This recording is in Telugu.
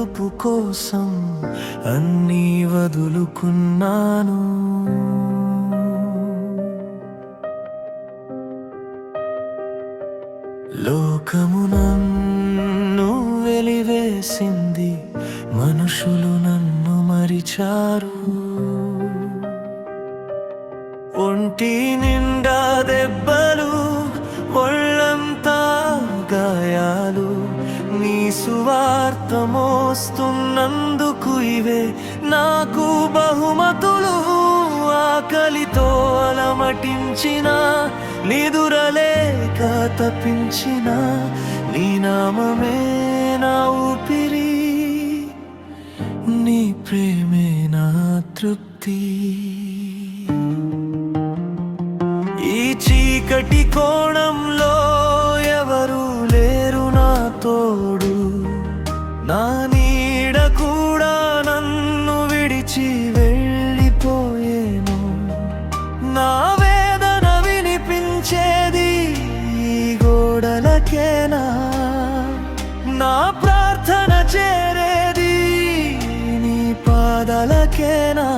పిలుపు కోసం అన్నీ వదులుకున్నాను. లోకము నన్ను వెలివేసింది, మనుషులు నన్ను మరిచారు. ఒంటి నిండా దెబ్బలు, ఒళ్ళంతా గాయాలు, నీ సువార్త మోస్తున్నందుకు ఇవే నాకు బహుమతులు. ఆకలితో అలమటించిన, నిదురలేక తప్పించిన, నీ నామమే నా ఊపిరి, నీ ప్రేమే నా తృప్తి. ఈ చీకటి కోణంలో ఎవరు లేరు నా తోడు, నా నీడ కూడా నన్ను విడిచి వెళ్ళిపోయేను. నా వేదన వినిపించేది ఈ గోడలకేనా, నా ప్రార్థన చేరేది నీ పాదలకేనా.